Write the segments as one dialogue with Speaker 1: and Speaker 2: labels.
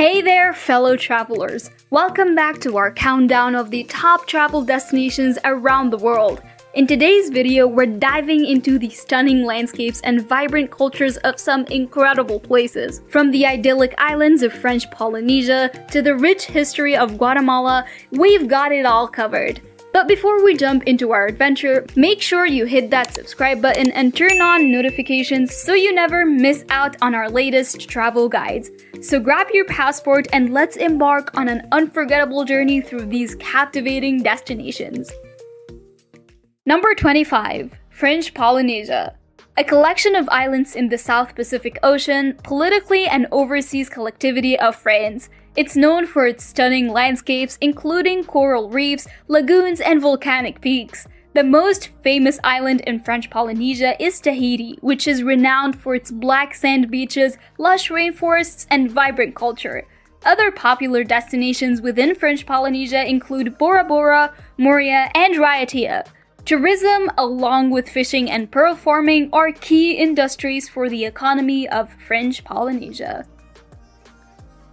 Speaker 1: Hey there, fellow travelers! Welcome back to our countdown of the top travel destinations around the world. In today's video, we're diving into the stunning landscapes and vibrant cultures of some incredible places. From the idyllic islands of French Polynesia to the rich history of Guatemala, we've got it all covered. But before we jump into our adventure, make sure you hit that subscribe button and turn on notifications so you never miss out on our latest travel guides. So grab your passport and let's embark on an unforgettable journey through these captivating destinations. Number 25. French Polynesia. A collection of islands in the South Pacific Ocean, politically an overseas collectivity of France. It's known for its stunning landscapes, including coral reefs, lagoons, and volcanic peaks. The most famous island in French Polynesia is Tahiti, which is renowned for its black sand beaches, lush rainforests, and vibrant culture. Other popular destinations within French Polynesia include Bora Bora, Moorea, and Raiatea. Tourism, along with fishing and pearl farming, are key industries for the economy of French Polynesia.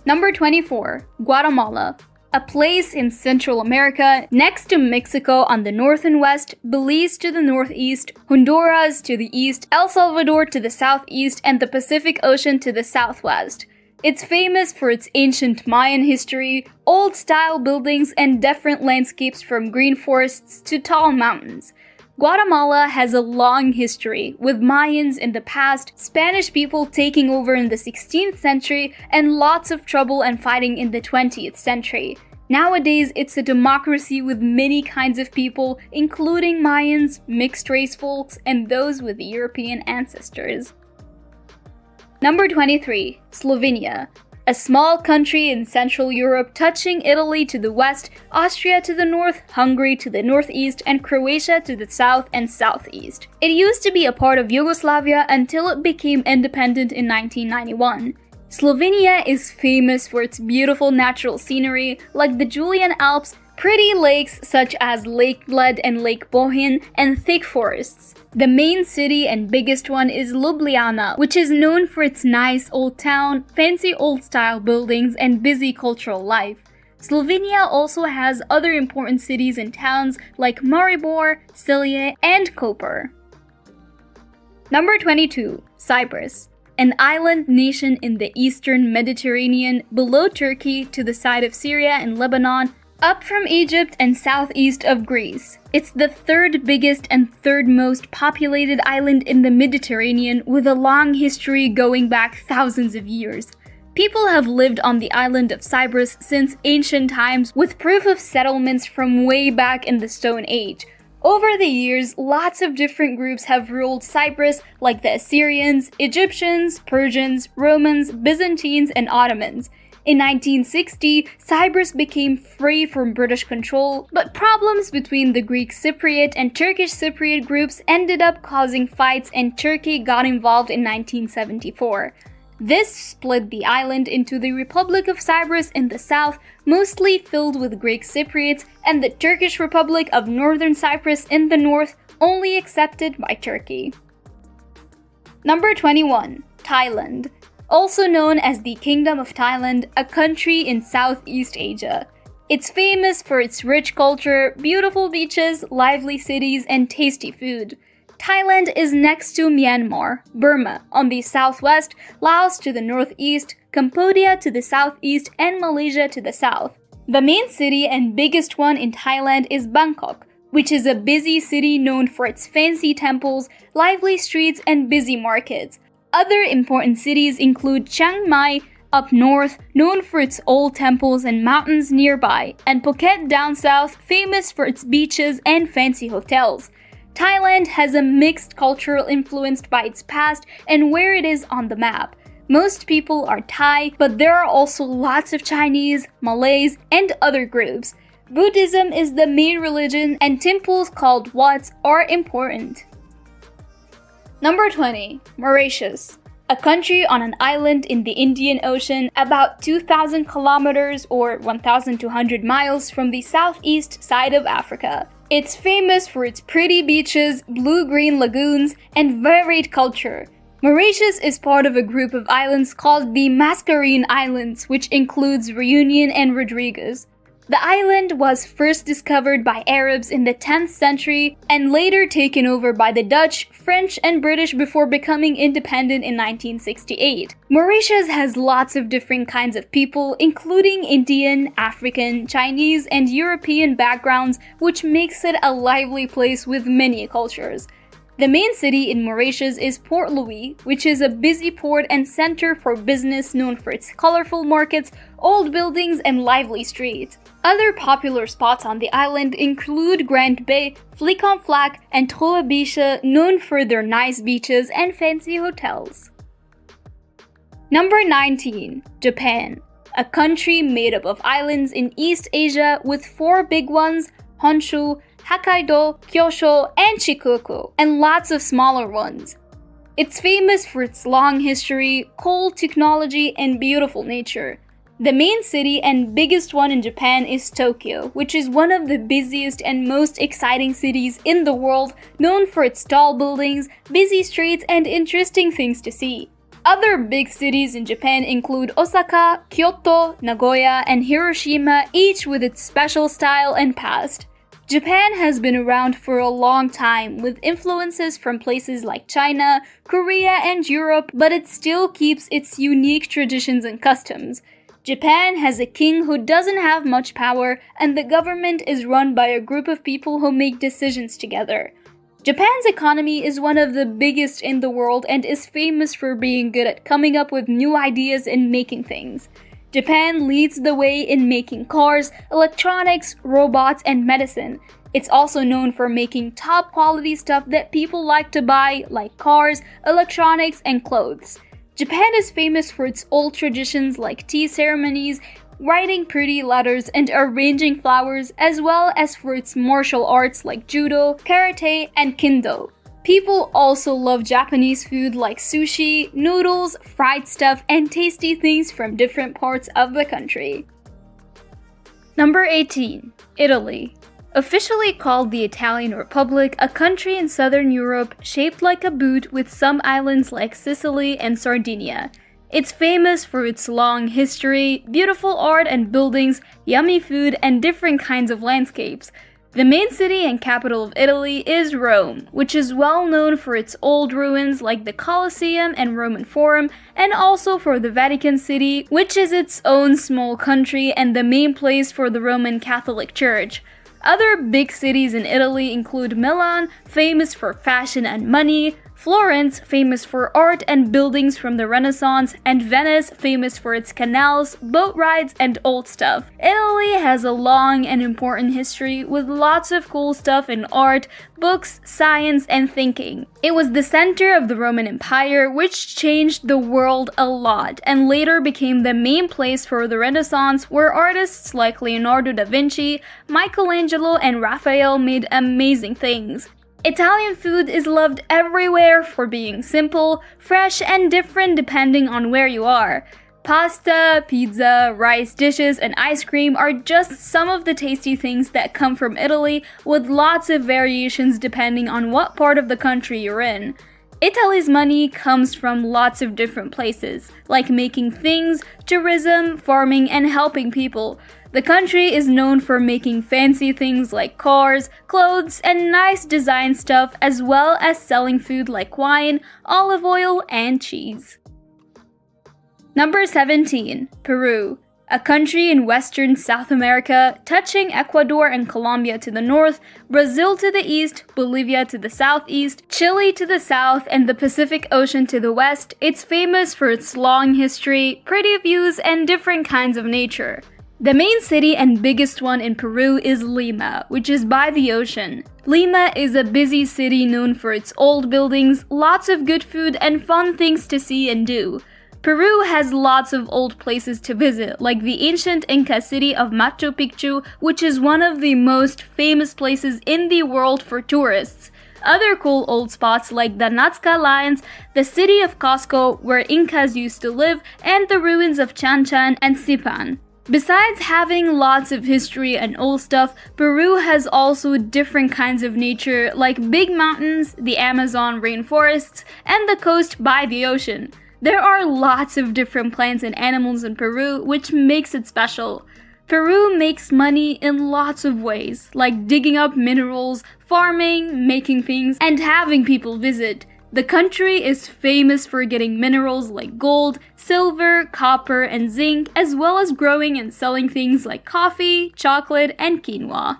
Speaker 1: Number 24. Guatemala. A place in Central America next to Mexico on the north and west, Belize to the northeast, Honduras to the east, El Salvador to the southeast, and the Pacific Ocean to the southwest. It's famous for its ancient Mayan history, old-style buildings, and different landscapes from green forests to tall mountains. Guatemala has a long history, with Mayans in the past, Spanish people taking over in the 16th century, and lots of trouble and fighting in the 20th century. Nowadays, it's a democracy with many kinds of people, including Mayans, mixed-race folks, and those with European ancestors. Number 23. Slovenia. A small country in Central Europe touching Italy to the west, Austria to the north, Hungary to the northeast, and Croatia to the south and southeast. It used to be a part of Yugoslavia until it became independent in 1991. Slovenia is famous for its beautiful natural scenery like the Julian Alps, pretty lakes such as Lake Bled and Lake Bohin, and thick forests. The main city and biggest one is Ljubljana, which is known for its nice old town, fancy old-style buildings, and busy cultural life. Slovenia also has other important cities and towns like Maribor, Celje, and Koper. Number 22. Cyprus. An island nation in the eastern Mediterranean, below Turkey to the side of Syria and Lebanon, up from Egypt and southeast of Greece. It's the third biggest and third most populated island in the Mediterranean, with a long history going back thousands of years. People have lived on the island of Cyprus since ancient times, with proof of settlements from way back in the Stone Age. Over the years, lots of different groups have ruled Cyprus, like the Assyrians, Egyptians, Persians, Romans, Byzantines, and Ottomans. In 1960, Cyprus became free from British control, but problems between the Greek Cypriot and Turkish Cypriot groups ended up causing fights, and Turkey got involved in 1974. This split the island into the Republic of Cyprus in the south, mostly filled with Greek Cypriots, and the Turkish Republic of Northern Cyprus in the north, only accepted by Turkey. Number 21. Thailand. Also known as the Kingdom of Thailand, a country in Southeast Asia. It's famous for its rich culture, beautiful beaches, lively cities, and tasty food. Thailand is next to Myanmar, Burma on the southwest, Laos to the northeast, Cambodia to the southeast, and Malaysia to the south. The main city and biggest one in Thailand is Bangkok, which is a busy city known for its fancy temples, lively streets, and busy markets. Other important cities include Chiang Mai, up north, known for its old temples and mountains nearby, and Phuket down south, famous for its beaches and fancy hotels. Thailand has a mixed cultural influence by its past and where it is on the map. Most people are Thai, but there are also lots of Chinese, Malays, and other groups. Buddhism is the main religion, and temples called Wats are important. Number 20. Mauritius. A country on an island in the Indian Ocean, about 2,000 kilometers or 1,200 miles from the southeast side of Africa. It's famous for its pretty beaches, blue-green lagoons, and varied culture. Mauritius is part of a group of islands called the Mascarene Islands, which includes Reunion and Rodrigues. The island was first discovered by Arabs in the 10th century and later taken over by the Dutch, French, and British before becoming independent in 1968. Mauritius has lots of different kinds of people, including Indian, African, Chinese, and European backgrounds, which makes it a lively place with many cultures. The main city in Mauritius is Port Louis, which is a busy port and center for business known for its colorful markets, old buildings, and lively streets. Other popular spots on the island include Grand Bay, Flic-en-Flac, and Trois Biches, known for their nice beaches and fancy hotels. Number 19. Japan. A country made up of islands in East Asia with 4 big ones, Honshu, Hokkaido, Kyushu, and Shikoku, and lots of smaller ones. It's famous for its long history, cool technology, and beautiful nature. The main city and biggest one in Japan is Tokyo, which is one of the busiest and most exciting cities in the world, known for its tall buildings, busy streets, and interesting things to see. Other big cities in Japan include Osaka, Kyoto, Nagoya, and Hiroshima, each with its special style and past. Japan has been around for a long time, with influences from places like China, Korea, and Europe, but it still keeps its unique traditions and customs. Japan has a king who doesn't have much power, and the government is run by a group of people who make decisions together. Japan's economy is one of the biggest in the world and is famous for being good at coming up with new ideas and making things. Japan leads the way in making cars, electronics, robots, and medicine. It's also known for making top quality stuff that people like to buy, like cars, electronics, and clothes. Japan is famous for its old traditions like tea ceremonies, writing pretty letters, and arranging flowers, as well as for its martial arts like judo, karate, and kendo. People also love Japanese food like sushi, noodles, fried stuff, and tasty things from different parts of the country. Number 18. Italy. Officially called the Italian Republic, a country in southern Europe shaped like a boot with some islands like Sicily and Sardinia. It's famous for its long history, beautiful art and buildings, yummy food, and different kinds of landscapes. The main city and capital of Italy is Rome, which is well known for its old ruins like the Colosseum and Roman Forum, and also for the Vatican City, which is its own small country and the main place for the Roman Catholic Church. Other big cities in Italy include Milan, famous for fashion and money, Florence, famous for art and buildings from the Renaissance, and Venice, famous for its canals, boat rides, and old stuff. Italy has a long and important history with lots of cool stuff in art, books, science, and thinking. It was the center of the Roman Empire, which changed the world a lot, and later became the main place for the Renaissance, where artists like Leonardo da Vinci, Michelangelo, and Raphael made amazing things. Italian food is loved everywhere for being simple, fresh, and different depending on where you are. Pasta, pizza, rice dishes, and ice cream are just some of the tasty things that come from Italy, with lots of variations depending on what part of the country you're in. Italy's money comes from lots of different places, like making things, tourism, farming, and helping people. The country is known for making fancy things like cars, clothes, and nice design stuff, as well as selling food like wine, olive oil, and cheese. Number 17. Peru. A country in western South America, touching Ecuador and Colombia to the north, Brazil to the east, Bolivia to the southeast, Chile to the south, and the Pacific Ocean to the west. It's famous for its long history, pretty views, and different kinds of nature. The main city and biggest one in Peru is Lima, which is by the ocean. Lima is a busy city known for its old buildings, lots of good food, and fun things to see and do. Peru has lots of old places to visit, like the ancient Inca city of Machu Picchu, which is one of the most famous places in the world for tourists. Other cool old spots like the Nazca Lions, the city of Cusco, where Incas used to live, and the ruins of Chan Chan and Sipan. Besides having lots of history and old stuff, Peru has also different kinds of nature like big mountains, the Amazon rainforests, and the coast by the ocean. There are lots of different plants and animals in Peru, which makes it special. Peru makes money in lots of ways, like digging up minerals, farming, making things, and having people visit. The country is famous for getting minerals like gold, silver, copper, and zinc, as well as growing and selling things like coffee, chocolate, and quinoa.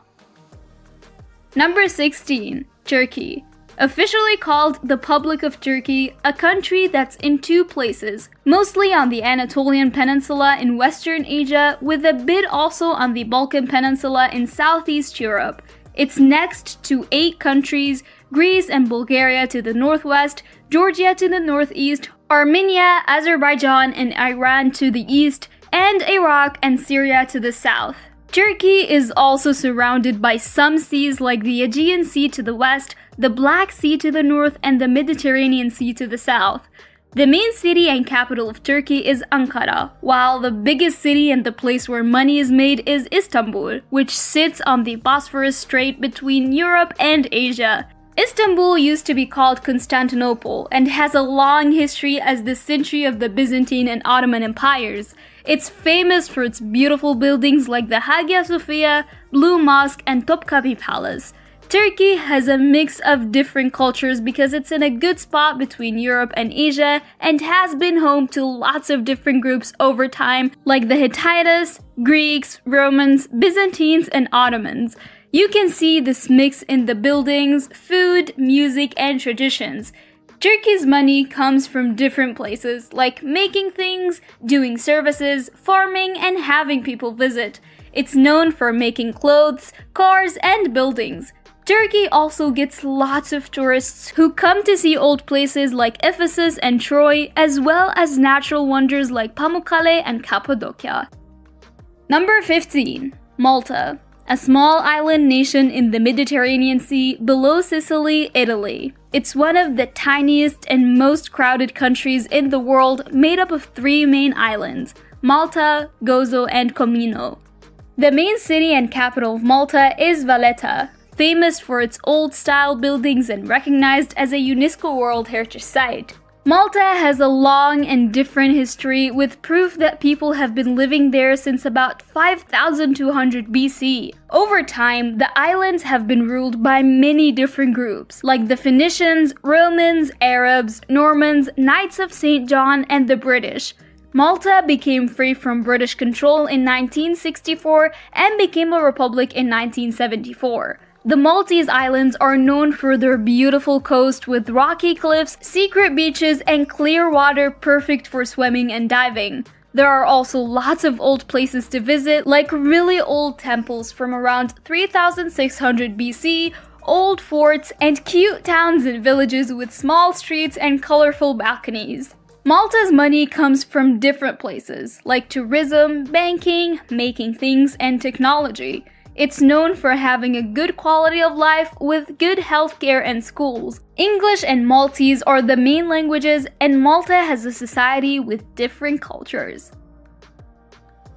Speaker 1: Number 16. Turkey. Officially called the Republic of Turkey, a country that's in two places, mostly on the Anatolian Peninsula in Western Asia, with a bit also on the Balkan Peninsula in Southeast Europe. It's next to 8 countries: Greece and Bulgaria to the northwest, Georgia to the northeast, Armenia, Azerbaijan, and Iran to the east, and Iraq and Syria to the south. Turkey is also surrounded by some seas like the Aegean Sea to the west, the Black Sea to the north, and the Mediterranean Sea to the south. The main city and capital of Turkey is Ankara, while the biggest city and the place where money is made is Istanbul, which sits on the Bosphorus Strait between Europe and Asia. Istanbul used to be called Constantinople and has a long history as the century of the Byzantine and Ottoman empires. It's famous for its beautiful buildings like the Hagia Sophia, Blue Mosque, and Topkapi Palace. Turkey has a mix of different cultures because it's in a good spot between Europe and Asia and has been home to lots of different groups over time, like the Hittites, Greeks, Romans, Byzantines, and Ottomans. You can see this mix in the buildings, food, music, and traditions. Turkey's money comes from different places, like making things, doing services, farming, and having people visit. It's known for making clothes, cars, and buildings. Turkey also gets lots of tourists who come to see old places like Ephesus and Troy, as well as natural wonders like Pamukkale and Cappadocia. Number 15. Malta. A small island nation in the Mediterranean Sea below Sicily, Italy. It's one of the tiniest and most crowded countries in the world, made up of 3 main islands: Malta, Gozo, and Comino. The main city and capital of Malta is Valletta, famous for its old-style buildings and recognized as a UNESCO World Heritage Site. Malta has a long and different history, with proof that people have been living there since about 5200 BC. Over time, the islands have been ruled by many different groups, like the Phoenicians, Romans, Arabs, Normans, Knights of St. John, and the British. Malta became free from British control in 1964 and became a republic in 1974. The Maltese Islands are known for their beautiful coast with rocky cliffs, secret beaches, and clear water perfect for swimming and diving. There are also lots of old places to visit, like really old temples from around 3600 BC, old forts, and cute towns and villages with small streets and colorful balconies. Malta's money comes from different places, like tourism, banking, making things, and technology. It's known for having a good quality of life with good healthcare and schools. English and Maltese are the main languages, and Malta has a society with different cultures.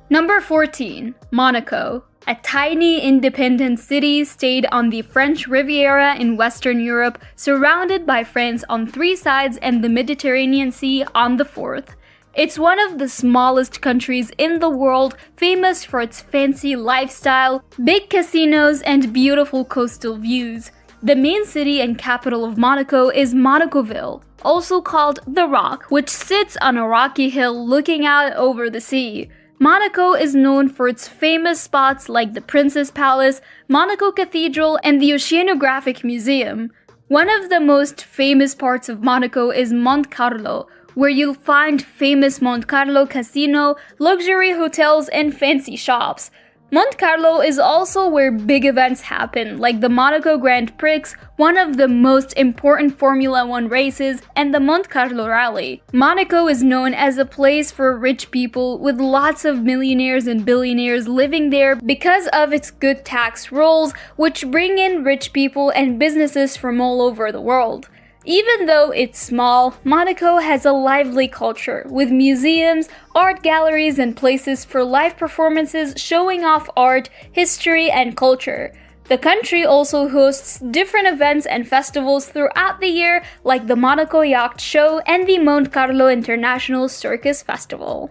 Speaker 1: Number 14. Monaco. A tiny independent city stayed on the French Riviera in Western Europe, surrounded by France on 3 sides and the Mediterranean Sea on the 4th. It's one of the smallest countries in the world, famous for its fancy lifestyle, big casinos, and beautiful coastal views. The main city and capital of Monaco is Monacoville, also called The Rock, which sits on a rocky hill looking out over the sea. Monaco is known for its famous spots like the Princess Palace, Monaco Cathedral, and the Oceanographic Museum. One of the most famous parts of Monaco is Monte Carlo, where you'll find famous Monte Carlo Casino, luxury hotels, and fancy shops. Monte Carlo is also where big events happen, like the Monaco Grand Prix, one of the most important Formula 1 races, and the Monte Carlo Rally. Monaco is known as a place for rich people, with lots of millionaires and billionaires living there because of its good tax rules, which bring in rich people and businesses from all over the world. Even though it's small, Monaco has a lively culture, with museums, art galleries, and places for live performances showing off art, history, and culture. The country also hosts different events and festivals throughout the year, like the Monaco Yacht Show and the Monte Carlo International Circus Festival.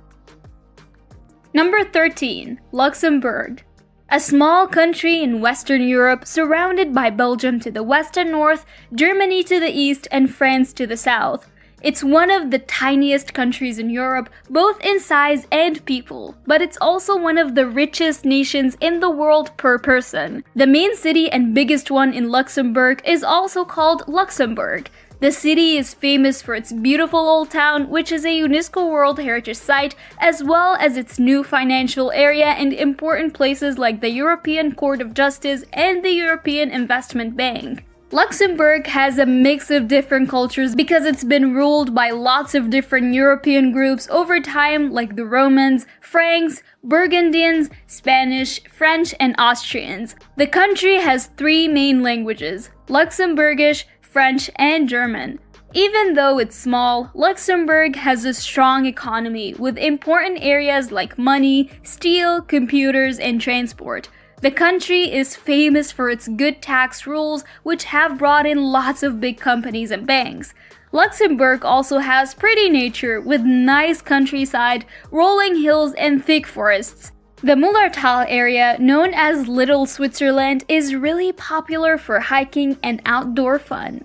Speaker 1: Number 13. Luxembourg. A small country in Western Europe surrounded by Belgium to the west and north, Germany to the east, and France to the south. It's one of the tiniest countries in Europe, both in size and people, but it's also one of the richest nations in the world per person. The main city and biggest one in Luxembourg is also called Luxembourg. The city is famous for its beautiful old town, which is a UNESCO World Heritage Site, as well as its new financial area and important places like the European Court of Justice and the European Investment Bank. Luxembourg has a mix of different cultures because it's been ruled by lots of different European groups over time, like the Romans, Franks, Burgundians, Spanish, French, and Austrians. The country has 3 main languages: Luxembourgish, French, and German. Even though it's small, Luxembourg has a strong economy with important areas like money, steel, computers, and transport. The country is famous for its good tax rules, which have brought in lots of big companies and banks. Luxembourg also has pretty nature with nice countryside, rolling hills, and thick forests. The Mullertal area, known as Little Switzerland, is really popular for hiking and outdoor fun.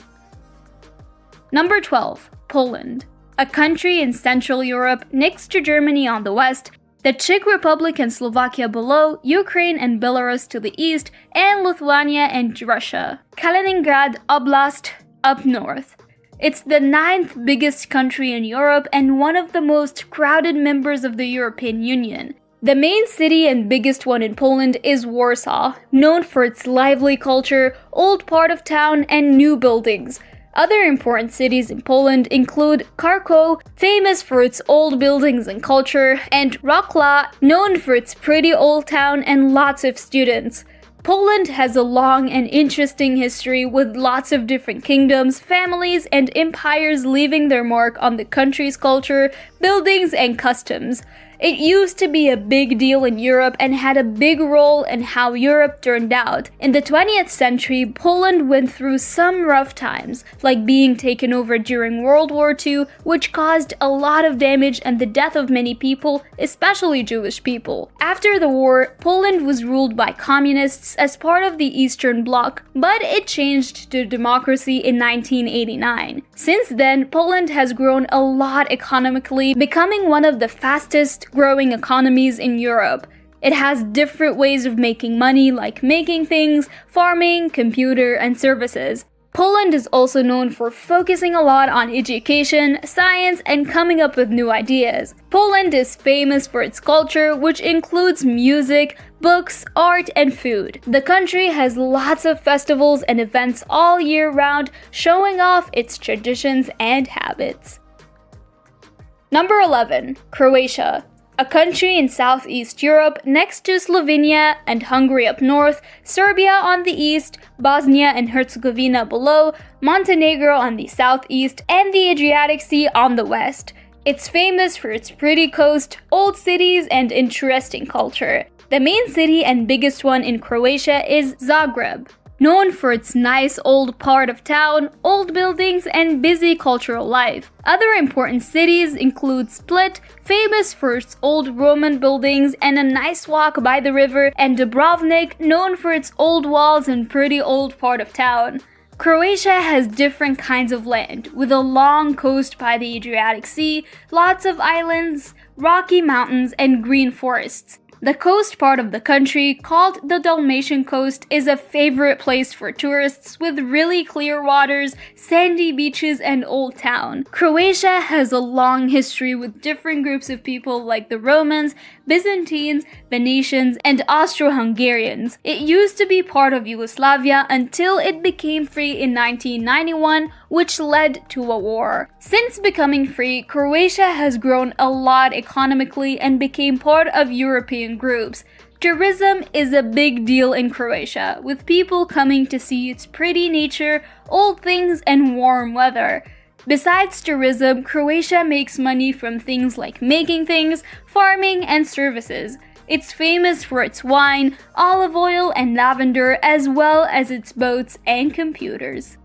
Speaker 1: Number 12. Poland. A country in Central Europe next to Germany on the west, the Czech Republic and Slovakia below, Ukraine and Belarus to the east, and Lithuania and Russia. Kaliningrad Oblast up north. It's the 9th biggest country in Europe and one of the most crowded members of the European Union. The main city and biggest one in Poland is Warsaw, known for its lively culture, old part of town, and new buildings. Other important cities in Poland include Krakow, famous for its old buildings and culture, and Wrocław, known for its pretty old town and lots of students. Poland has a long and interesting history with lots of different kingdoms, families, and empires leaving their mark on the country's culture, buildings, and customs. It used to be a big deal in Europe and had a big role in how Europe turned out. In the 20th century, Poland went through some rough times, like being taken over during World War II, which caused a lot of damage and the death of many people, especially Jewish people. After the war, Poland was ruled by communists as part of the Eastern Bloc, but it changed to democracy in 1989. Since then, Poland has grown a lot economically, becoming one of the fastest growing economies in Europe. It has different ways of making money, like making things, farming, computer, and services. Poland is also known for focusing a lot on education, science, and coming up with new ideas. Poland is famous for its culture, which includes music, books, art, and food. The country has lots of festivals and events all year round, showing off its traditions and habits. Number 11. Croatia. A country in Southeast Europe next to Slovenia and Hungary up north, Serbia on the east, Bosnia and Herzegovina below, Montenegro on the southeast, and the Adriatic Sea on the west. It's famous for its pretty coast, old cities, and interesting culture. The main city and biggest one in Croatia is Zagreb, known for its nice old part of town, old buildings, and busy cultural life. Other important cities include Split, famous for its old Roman buildings and a nice walk by the river, and Dubrovnik, known for its old walls and pretty old part of town. Croatia has different kinds of land, with a long coast by the Adriatic Sea, lots of islands, rocky mountains, and green forests. The coast part of the country, called the Dalmatian coast, is a favorite place for tourists with really clear waters, sandy beaches, and old town. Croatia has a long history with different groups of people like the Romans, Byzantines, Venetians, and Austro-Hungarians. It used to be part of Yugoslavia until it became free in 1991, which led to a war. Since becoming free, Croatia has grown a lot economically and became part of European groups. Tourism is a big deal in Croatia, with people coming to see its pretty nature, old things, and warm weather. Besides tourism, Croatia makes money from things like making things, farming, and services. It's famous for its wine, olive oil, and lavender, as well as its boats and computers.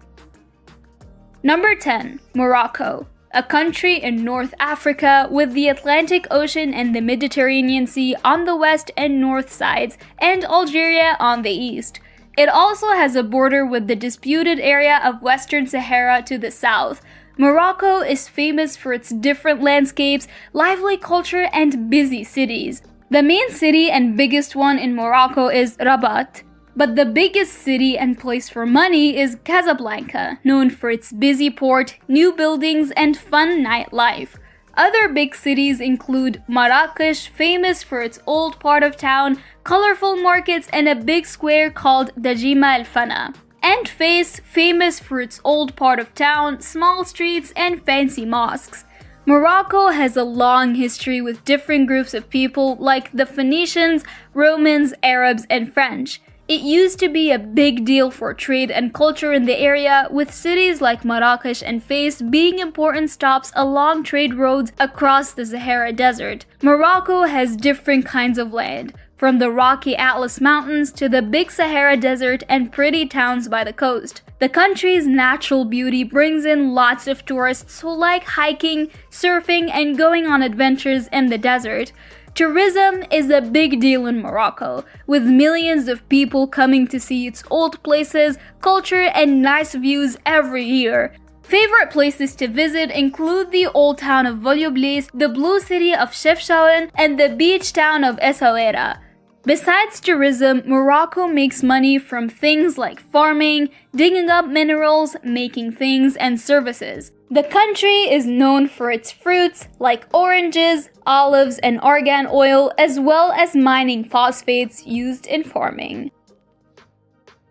Speaker 1: Number 10. Morocco. A country in North Africa with the Atlantic Ocean and the Mediterranean Sea on the west and north sides, and Algeria on the east. It also has a border with the disputed area of Western Sahara to the south. Morocco is famous for its different landscapes, lively culture, and busy cities. The main city and biggest one in Morocco is Rabat. But the biggest city and place for money is Casablanca, known for its busy port, new buildings, and fun nightlife. Other big cities include Marrakesh, famous for its old part of town, colorful markets, and a big square called Dajima El Fana. And Fez, famous for its old part of town, small streets, and fancy mosques. Morocco has a long history with different groups of people like the Phoenicians, Romans, Arabs, and French. It used to be a big deal for trade and culture in the area, with cities like Marrakesh and Fez being important stops along trade roads across the Sahara Desert. Morocco has different kinds of land, from the rocky Atlas Mountains to the big Sahara Desert and pretty towns by the coast. The country's natural beauty brings in lots of tourists who like hiking, surfing, and going on adventures in the desert. Tourism is a big deal in Morocco, with millions of people coming to see its old places, culture, and nice views every year. Favorite places to visit include the old town of Volubilis, the blue city of Chefchaouen, and the beach town of Essaouira. Besides tourism, Morocco makes money from things like farming, digging up minerals, making things, and services. The country is known for its fruits like oranges, olives, and argan oil, as well as mining phosphates used in farming.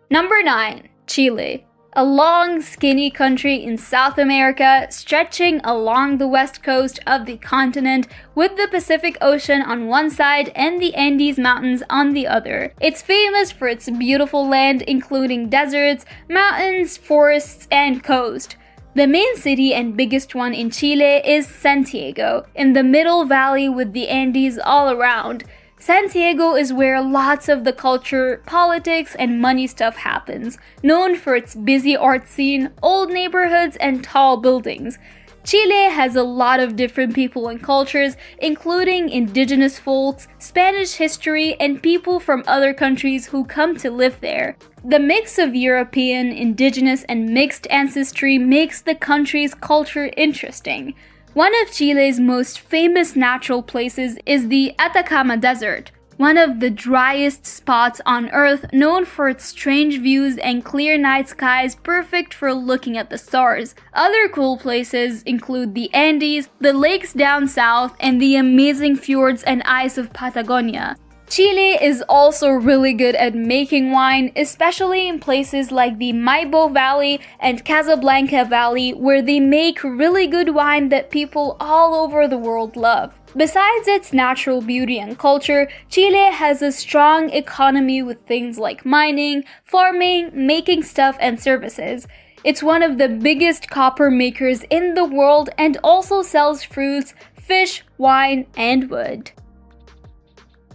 Speaker 1: Number 9. Chile. A long, skinny country in South America stretching along the west coast of the continent with the Pacific Ocean on one side and the Andes Mountains on the other. It's famous for its beautiful land, including deserts, mountains, forests, and coast. The main city and biggest one in Chile is Santiago, in the middle valley with the Andes all around. Santiago is where lots of the culture, politics, and money stuff happens, known for its busy art scene, old neighborhoods, and tall buildings. Chile has a lot of different people and cultures, including indigenous folks, Spanish history, and people from other countries who come to live there. The mix of European, indigenous, and mixed ancestry makes the country's culture interesting. One of Chile's most famous natural places is the Atacama Desert, one of the driest spots on Earth, known for its strange views and clear night skies perfect for looking at the stars. Other cool places include the Andes, the lakes down south, and the amazing fjords and ice of Patagonia. Chile is also really good at making wine, especially in places like the Maibo Valley and Casablanca Valley, where they make really good wine that people all over the world love. Besides its natural beauty and culture, Chile has a strong economy with things like mining, farming, making stuff, and services. It's one of the biggest copper makers in the world and also sells fruits, fish, wine, and wood.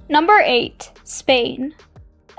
Speaker 1: Number 8. Spain.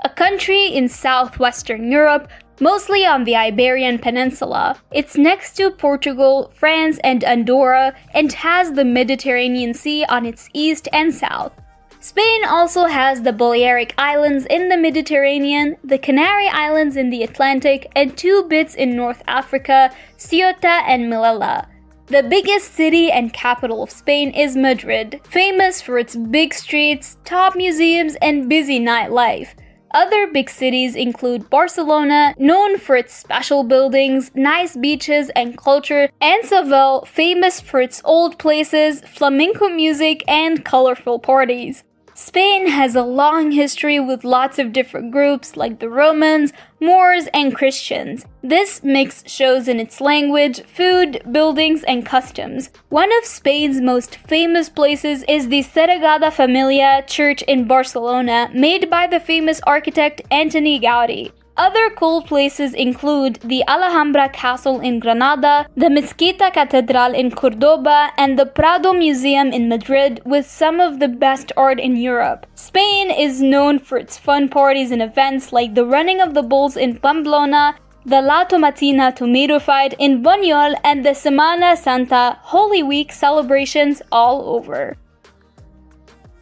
Speaker 1: A country in southwestern Europe, mostly on the Iberian Peninsula. It's next to Portugal, France, and Andorra, and has the Mediterranean Sea on its east and south. Spain also has the Balearic Islands in the Mediterranean, the Canary Islands in the Atlantic, and 2 bits in North Africa, Ceuta and Melilla. The biggest city and capital of Spain is Madrid, famous for its big streets, top museums, and busy nightlife. Other big cities include Barcelona, known for its special buildings, nice beaches, and culture, and Seville, famous for its old places, flamenco music, and colorful parties. Spain has a long history with lots of different groups like the Romans, Moors, and Christians. This mix shows in its language, food, buildings, and customs. One of Spain's most famous places is the Sagrada Familia Church in Barcelona, made by the famous architect Antoni Gaudi. Other cool places include the Alhambra Castle in Granada, the Mezquita Cathedral in Cordoba, and the Prado Museum in Madrid, with some of the best art in Europe. Spain is known for its fun parties and events like the Running of the Bulls in Pamplona, the La Tomatina Tomato Fight in Buñol, and the Semana Santa Holy Week celebrations all over.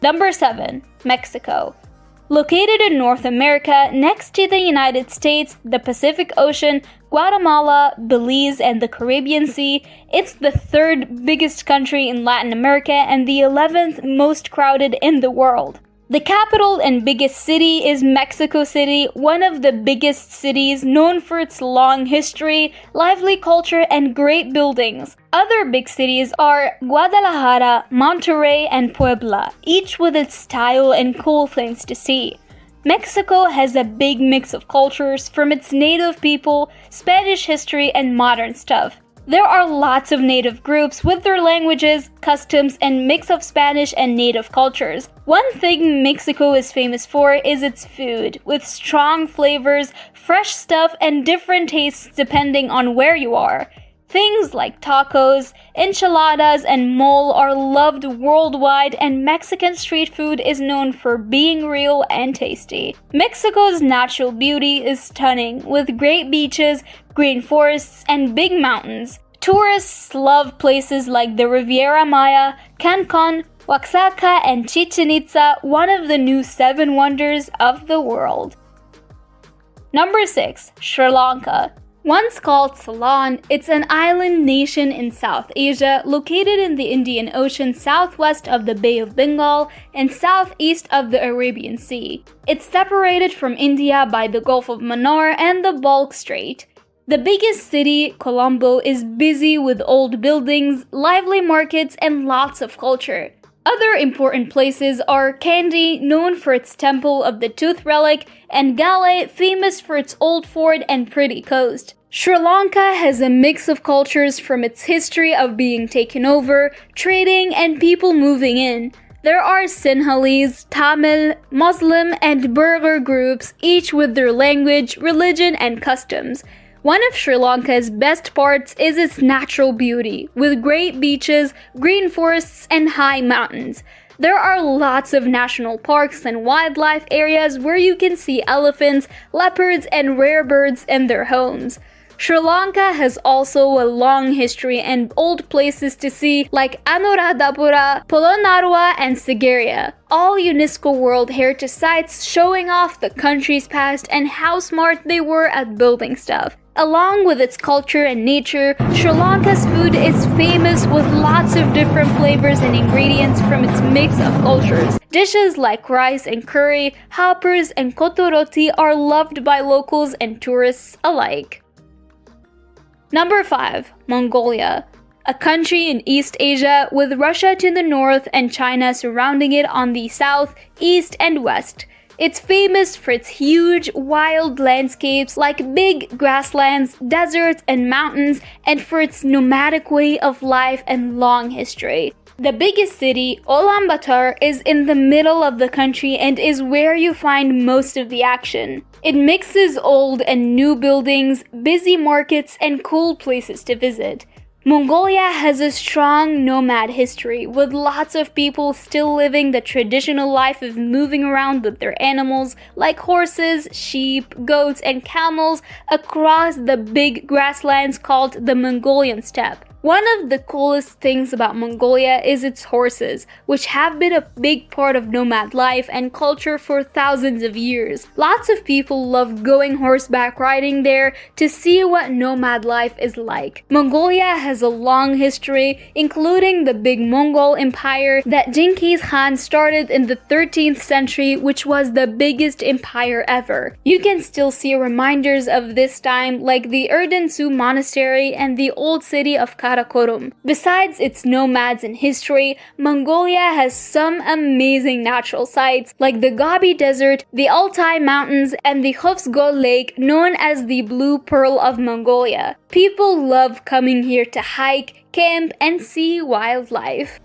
Speaker 1: Number 7. Mexico. Located in North America, next to the United States, the Pacific Ocean, Guatemala, Belize, and the Caribbean Sea, it's the third biggest country in Latin America and the 11th most crowded in the world. The capital and biggest city is Mexico City, one of the biggest cities known for its long history, lively culture, and great buildings. Other big cities are Guadalajara, Monterrey, and Puebla, each with its style and cool things to see. Mexico has a big mix of cultures, from its native people, Spanish history, and modern stuff. There are lots of native groups with their languages, customs, and mix of Spanish and native cultures. One thing Mexico is famous for is its food, with strong flavors, fresh stuff, and different tastes depending on where you are. Things like tacos, enchiladas, and mole are loved worldwide, and Mexican street food is known for being real and tasty. Mexico's natural beauty is stunning, with great beaches, green forests, and big mountains. Tourists love places like the Riviera Maya, Cancun, Oaxaca, and Chichen Itza, one of the new 7 wonders of the world. Number 6. Sri Lanka. Once called Ceylon, it's an island nation in South Asia, located in the Indian Ocean southwest of the Bay of Bengal and southeast of the Arabian Sea. It's separated from India by the Gulf of Mannar and the Balk Strait. The biggest city, Colombo, is busy with old buildings, lively markets, and lots of culture. Other important places are Kandy, known for its Temple of the Tooth Relic, and Galle, famous for its old fort and pretty coast. Sri Lanka has a mix of cultures, from its history of being taken over, trading, and people moving in. There are Sinhalese, Tamil, Muslim, and Burgher groups, each with their language, religion, and customs. One of Sri Lanka's best parts is its natural beauty, with great beaches, green forests, and high mountains. There are lots of national parks and wildlife areas where you can see elephants, leopards, and rare birds in their homes. Sri Lanka has also a long history and old places to see like Anuradhapura, Polonnaruwa, and Sigiriya, all UNESCO World Heritage Sites showing off the country's past and how smart they were at building stuff. Along with its culture and nature, Sri Lanka's food is famous with lots of different flavors and ingredients from its mix of cultures. Dishes like rice and curry, hoppers, and kotoroti are loved by locals and tourists alike. Number 5. Mongolia. A country in East Asia with Russia to the north and China surrounding it on the south, east, and west. It's famous for its huge, wild landscapes like big grasslands, deserts, and mountains, and for its nomadic way of life and long history. The biggest city, Ulaanbaatar, is in the middle of the country and is where you find most of the action. It mixes old and new buildings, busy markets, and cool places to visit. Mongolia has a strong nomad history, with lots of people still living the traditional life of moving around with their animals like horses, sheep, goats, and camels across the big grasslands called the Mongolian steppe. One of the coolest things about Mongolia is its horses, which have been a big part of nomad life and culture for thousands of years. Lots of people love going horseback riding there to see what nomad life is like. Mongolia has a long history, including the big Mongol Empire that Genghis Khan started in the 13th century, which was the biggest empire ever. You can still see reminders of this time, like the Erdensu Monastery and the old city of Kara Karakorum. Besides its nomads and history, Mongolia has some amazing natural sights like the Gobi Desert, the Altai Mountains, and the Khufsgol Lake, known as the Blue Pearl of Mongolia. People love coming here to hike, camp, and see wildlife.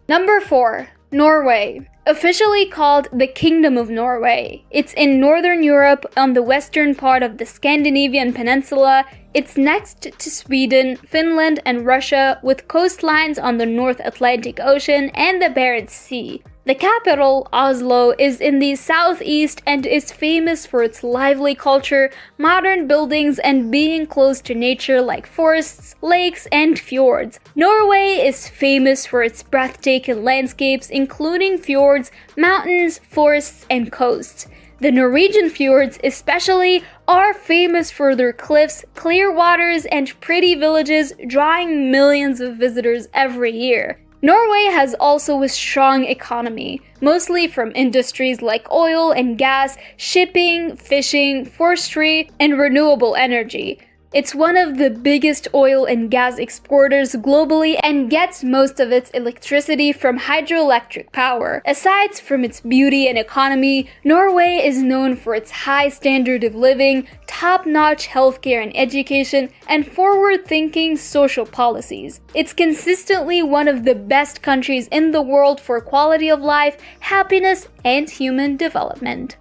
Speaker 1: Number 4. Norway. Officially called the Kingdom of Norway. It's in Northern Europe on the western part of the Scandinavian peninsula. It's next to Sweden, Finland, and Russia, with coastlines on the North Atlantic Ocean and the Barents Sea. The capital, Oslo, is in the southeast and is famous for its lively culture, modern buildings, and being close to nature like forests, lakes, and fjords. Norway is famous for its breathtaking landscapes, including fjords, mountains, forests, and coasts. The Norwegian fjords, especially, are famous for their cliffs, clear waters, and pretty villages, drawing millions of visitors every year. Norway has also a strong economy, mostly from industries like oil and gas, shipping, fishing, forestry, and renewable energy. It's one of the biggest oil and gas exporters globally and gets most of its electricity from hydroelectric power. Aside from its beauty and economy, Norway is known for its high standard of living, top-notch healthcare and education, and forward-thinking social policies. It's consistently one of the best countries in the world for quality of life, happiness, and human development.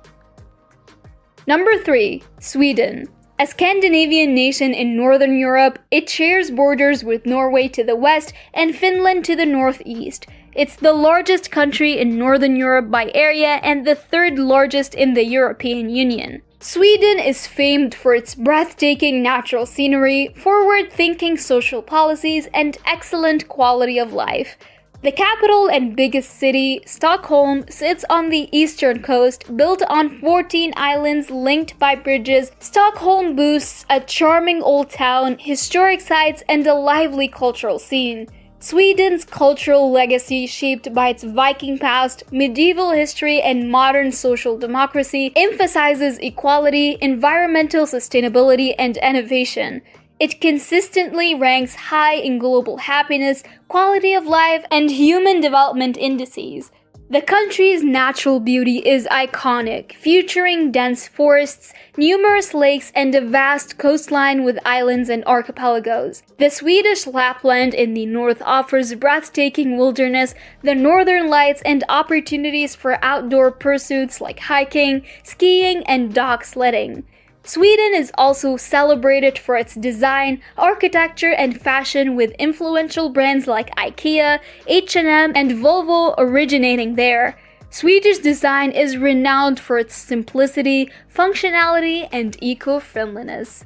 Speaker 1: Number 3. Sweden. A Scandinavian nation in Northern Europe, it shares borders with Norway to the west and Finland to the northeast. It's the largest country in Northern Europe by area and the third largest in the European Union. Sweden is famed for its breathtaking natural scenery, forward-thinking social policies, and excellent quality of life. The capital and biggest city, Stockholm, sits on the eastern coast, built on 14 islands linked by bridges. Stockholm boasts a charming old town, historic sites, and a lively cultural scene. Sweden's cultural legacy, shaped by its Viking past, medieval history, and modern social democracy, emphasizes equality, environmental sustainability, and innovation. It consistently ranks high in global happiness, quality of life, and human development indices. The country's natural beauty is iconic, featuring dense forests, numerous lakes, and a vast coastline with islands and archipelagos. The Swedish Lapland in the north offers breathtaking wilderness, the northern lights, and opportunities for outdoor pursuits like hiking, skiing, and dog sledding. Sweden is also celebrated for its design, architecture, and fashion, with influential brands like IKEA, H&M, and Volvo originating there. Swedish design is renowned for its simplicity, functionality, and eco-friendliness.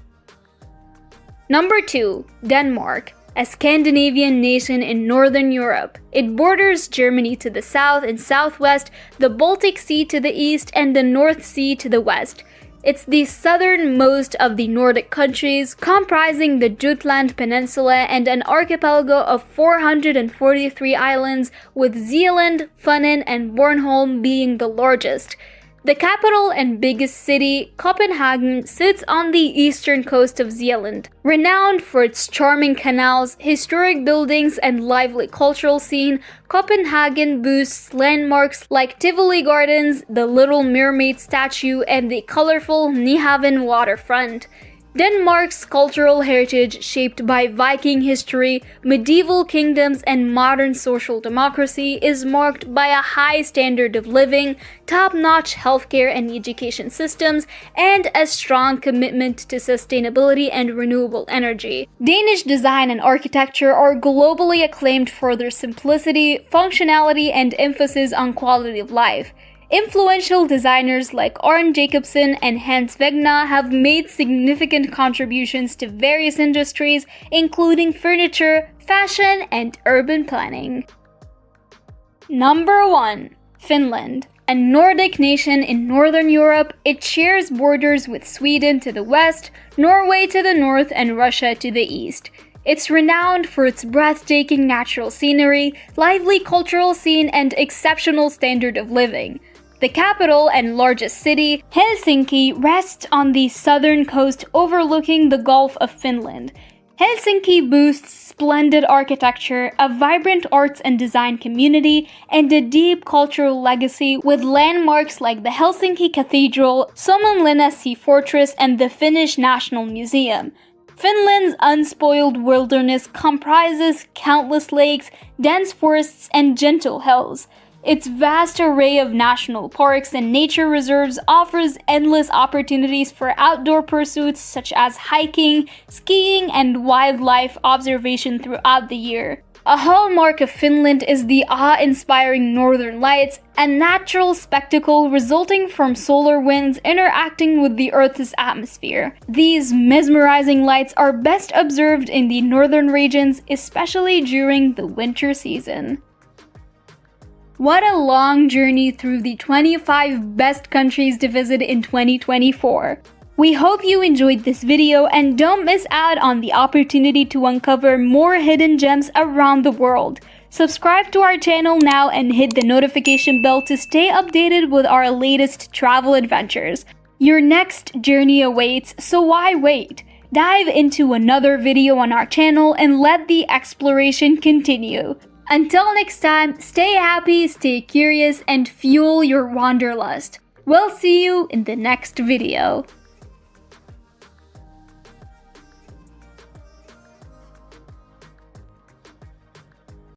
Speaker 1: Number 2. Denmark. A Scandinavian nation in Northern Europe. It borders Germany to the south and southwest, the Baltic Sea to the east, and the North Sea to the west. It's the southernmost of the Nordic countries, comprising the Jutland Peninsula and an archipelago of 443 islands, with Zealand, Funen, and Bornholm being the largest. The capital and biggest city, Copenhagen, sits on the eastern coast of Zealand. Renowned for its charming canals, historic buildings, and lively cultural scene, Copenhagen boasts landmarks like Tivoli Gardens, the Little Mermaid statue, and the colorful Nyhavn waterfront. Denmark's cultural heritage, shaped by Viking history, medieval kingdoms, and modern social democracy, is marked by a high standard of living, top-notch healthcare and education systems, and a strong commitment to sustainability and renewable energy. Danish design and architecture are globally acclaimed for their simplicity, functionality, and emphasis on quality of life. Influential designers like Arne Jacobsen and Hans Wegner have made significant contributions to various industries, including furniture, fashion, and urban planning. Number 1. Finland. A Nordic nation in Northern Europe, it shares borders with Sweden to the west, Norway to the north, and Russia to the east. It's renowned for its breathtaking natural scenery, lively cultural scene, and exceptional standard of living. The capital and largest city, Helsinki, rests on the southern coast overlooking the Gulf of Finland. Helsinki boasts splendid architecture, a vibrant arts and design community, and a deep cultural legacy with landmarks like the Helsinki Cathedral, Suomenlinna Sea Fortress, and the Finnish National Museum. Finland's unspoiled wilderness comprises countless lakes, dense forests, and gentle hills. Its vast array of national parks and nature reserves offers endless opportunities for outdoor pursuits such as hiking, skiing, and wildlife observation throughout the year. A hallmark of Finland is the awe-inspiring northern lights, a natural spectacle resulting from solar winds interacting with the Earth's atmosphere. These mesmerizing lights are best observed in the northern regions, especially during the winter season. What a long journey through the 25 best countries to visit in 2024. We hope you enjoyed this video and don't miss out on the opportunity to uncover more hidden gems around the world. Subscribe to our channel now and hit the notification bell to stay updated with our latest travel adventures. Your next journey awaits, so why wait? Dive into another video on our channel and let the exploration continue. Until next time, stay happy, stay curious, and fuel your wanderlust. We'll see you in the next video.